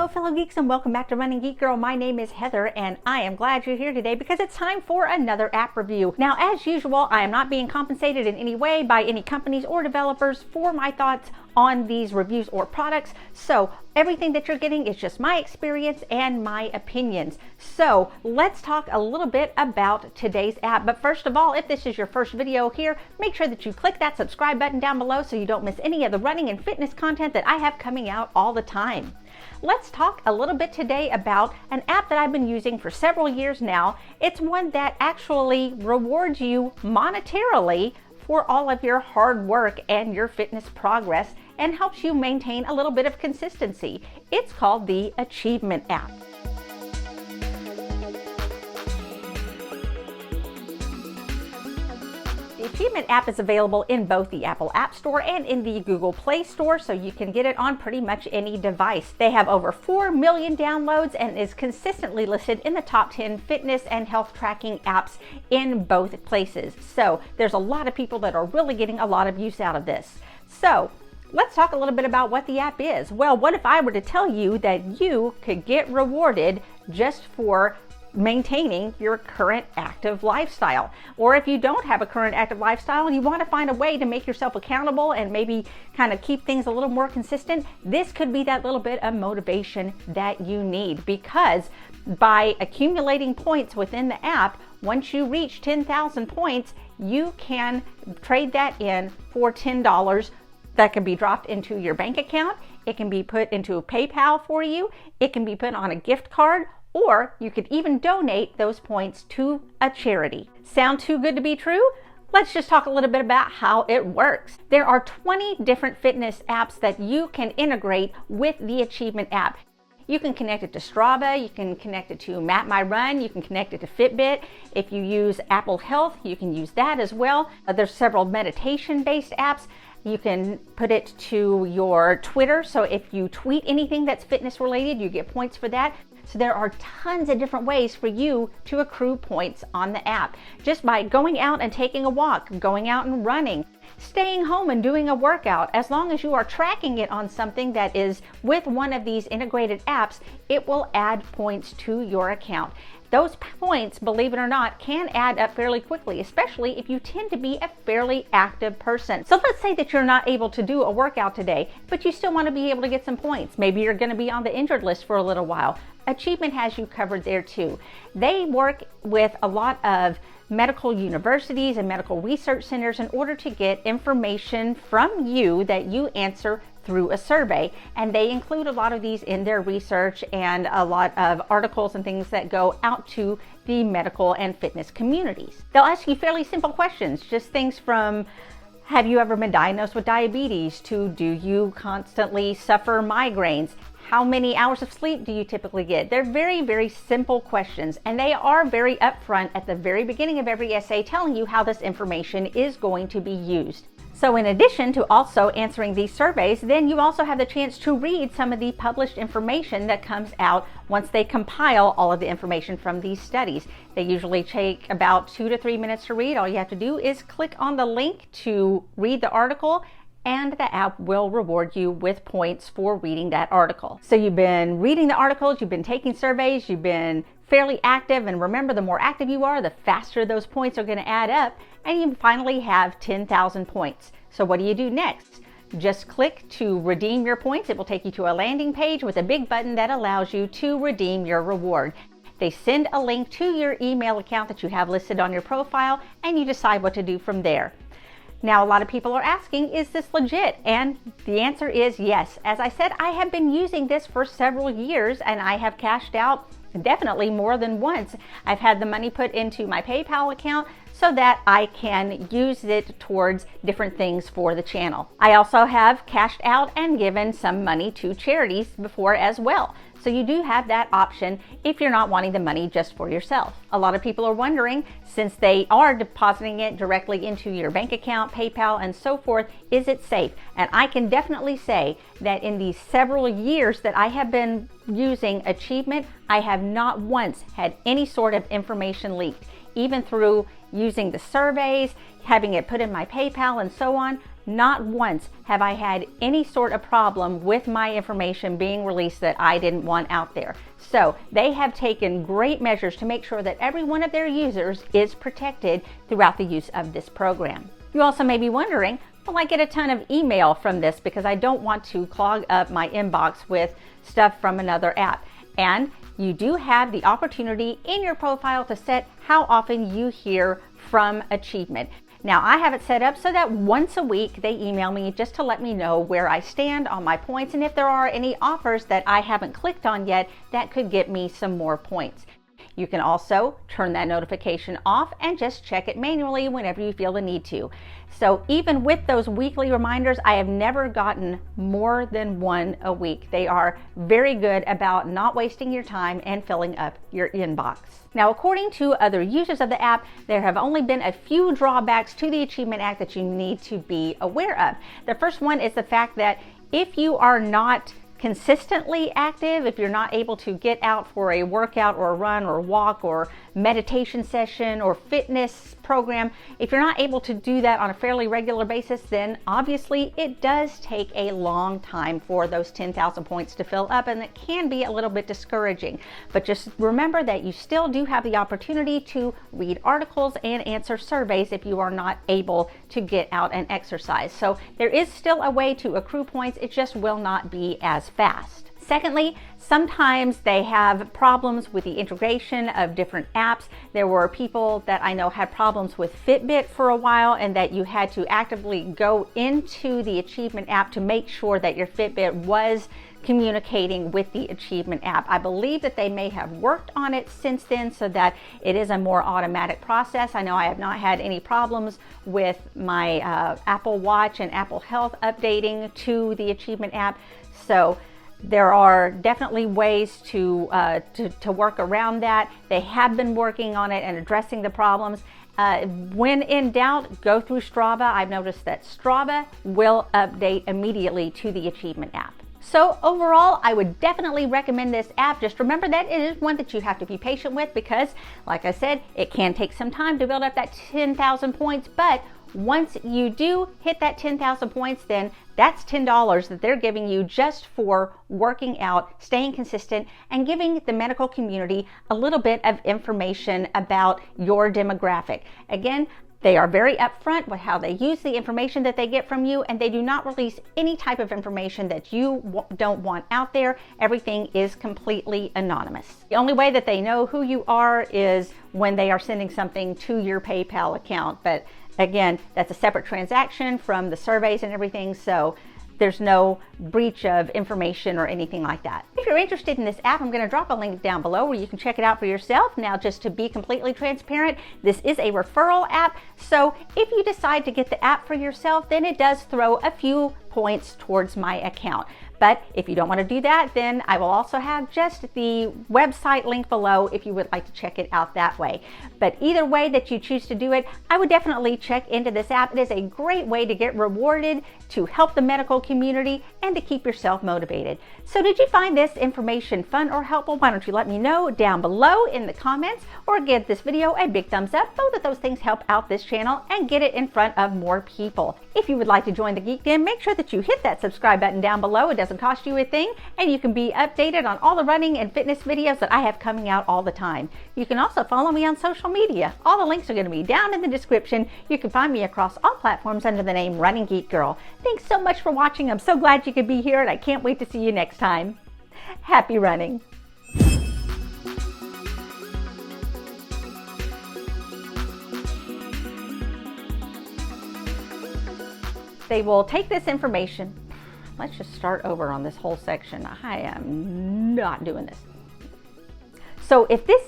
Hello fellow geeks and welcome back to Running Geek Girl. My name is Heather and I am glad you're here today because it's time for another app review. Now as usual, I am not being compensated in any way by any companies or developers for my thoughts on these reviews or products. So everything that you're getting is just my experience and my opinions. So let's talk a little bit about today's app. But first of all, if this is your first video here, make sure that you click that subscribe button down below so you don't miss any of the running and fitness content that I have coming out all the time. Let's talk a little bit today about an app that I've been using for several years now. It's one that actually rewards you monetarily for all of your hard work and your fitness progress and helps you maintain a little bit of consistency. It's called the Achievement app. The Achievement app is available in both the Apple App Store and in the Google Play Store, so you can get it on pretty much any device. They have over 4 million downloads and is consistently listed in the top 10 fitness and health tracking apps in both places. So there's a lot of people that are really getting a lot of use out of this. So let's talk a little bit about what the app is. Well, what if I were to tell you that you could get rewarded just for maintaining your current active lifestyle? Or if you don't have a current active lifestyle and you want to find a way to make yourself accountable and maybe kind of keep things a little more consistent, this could be that little bit of motivation that you need, because by accumulating points within the app, once you reach 10,000 points, you can trade that in for $10 that can be dropped into your bank account. It can be put into PayPal for you. It can be put on a gift card, or you could even donate those points to a charity. Sound too good to be true? Let's just talk a little bit about how it works. There are 20 different fitness apps that you can integrate with the Achievement app. You can connect it to Strava, you can connect it to Map My Run, you can connect it to Fitbit. If you use Apple Health, you can use that as well. There's several meditation-based apps. You can put it to your Twitter, so if you tweet anything that's fitness related, you get points for that. So there are tons of different ways for you to accrue points on the app. Just by going out and taking a walk, going out and running, staying home and doing a workout, as long as you are tracking it on something that is with one of these integrated apps, it will add points to your account. Those points, believe it or not, can add up fairly quickly, especially if you tend to be a fairly active person. So let's say that you're not able to do a workout today, but you still want to be able to get some points. Maybe you're going to be on the injured list for a little while. Achievement has you covered there too. They work with a lot of medical universities and medical research centers in order to get information from you that you answer through a survey, and they include a lot of these in their research and a lot of articles and things that go out to the medical and fitness communities. They'll ask you fairly simple questions, just things from have you ever been diagnosed with diabetes to do you constantly suffer migraines? How many hours of sleep do you typically get? They're very, very simple questions, and they are very upfront at the very beginning of every essay telling you how this information is going to be used. So in addition to also answering these surveys, then you also have the chance to read some of the published information that comes out once they compile all of the information from these studies. They usually take about 2 to 3 minutes to read. All you have to do is click on the link to read the article, and the app will reward you with points for reading that article. So you've been reading the articles, you've been taking surveys, you've been fairly active, and remember, the more active you are, the faster those points are going to add up, and you finally have 10,000 points. So what do you do next? Just click to redeem your points. It will take you to a landing page with a big button that allows you to redeem your reward. They send a link to your email account that you have listed on your profile, and you decide what to do from there. Now, a lot of people are asking, is this legit? And the answer is yes. As I said, I have been using this for several years and I have cashed out definitely more than once. I've had the money put into my PayPal account so that I can use it towards different things for the channel. I also have cashed out and given some money to charities before as well. So you do have that option if you're not wanting the money just for yourself. A lot of people are wondering, since they are depositing it directly into your bank account, PayPal, and so forth, is it safe? And I can definitely say that in the several years that I have been using Achievement, I have not once had any sort of information leaked. Even through using the surveys, having it put in my PayPal and so on, not once have I had any sort of problem with my information being released that I didn't want out there. So they have taken great measures to make sure that every one of their users is protected throughout the use of this program. You also may be wondering, will I get a ton of email from this because I don't want to clog up my inbox with stuff from another app? And you do have the opportunity in your profile to set how often you hear from Achievement. Now, I have it set up so that once a week they email me just to let me know where I stand on my points and if there are any offers that I haven't clicked on yet that could get me some more points. You can also turn that notification off and just check it manually whenever you feel the need to. So even with those weekly reminders, I have never gotten more than one a week. They are very good about not wasting your time and filling up your inbox. Now, according to other users of the app, there have only been a few drawbacks to the Achievement Act that you need to be aware of. The first one is the fact that if you are not consistently active, if you're not able to get out for a workout or a run or walk or meditation session or fitness program, if you're not able to do that on a fairly regular basis, then obviously it does take a long time for those 10,000 points to fill up, and it can be a little bit discouraging. But just remember that you still do have the opportunity to read articles and answer surveys if you are not able to get out and exercise. So there is still a way to accrue points, it just will not be as fast. Secondly, sometimes they have problems with the integration of different apps. There were people that I know had problems with Fitbit for a while, and that you had to actively go into the Achievement app to make sure that your Fitbit was communicating with the Achievement app. I believe that they may have worked on it since then so that it is a more automatic process. I know I have not had any problems with my Apple Watch and Apple Health updating to the Achievement app. So there are definitely ways to work around that. They have been working on it and addressing the problems. When in doubt, go through Strava. I've noticed that Strava will update immediately to the Achievement app. So overall, I would definitely recommend this app. Just remember that it is one that you have to be patient with because, like I said, it can take some time to build up that 10,000 points, but once you do hit that 10,000 points, then that's $10 that they're giving you just for working out, staying consistent, and giving the medical community a little bit of information about your demographic. Again, they are very upfront with how they use the information that they get from you, and they do not release any type of information that you don't want out there. Everything is completely anonymous. The only way that they know who you are is when they are sending something to your PayPal account. But again, that's a separate transaction from the surveys and everything, so there's no breach of information or anything like that. If you're interested in this app, I'm going to drop a link down below where you can check it out for yourself. Now, just to be completely transparent, this is a referral app, so if you decide to get the app for yourself, then it does throw a few points towards my account. But if you don't want to do that, then I will also have just the website link below if you would like to check it out that way. But either way that you choose to do it, I would definitely check into this app. It is a great way to get rewarded, to help the medical community, and to keep yourself motivated. So did you find this information fun or helpful? Why don't you let me know down below in the comments, or give this video a big thumbs up. Both of those things help out this channel and get it in front of more people. If you would like to join the Geek Den, make sure that you hit that subscribe button down below. It doesn't cost you a thing, and you can be updated on all the running and fitness videos that I have coming out all the time. You can also follow me on social media. All the links are going to be down in the description. You can find me across all platforms under the name Running Geek Girl. Thanks so much for watching. I'm so glad you could be here, and I can't wait to see you next time. Happy running. They will take this information. Let's just start over on this whole section. I am not doing this. So if this,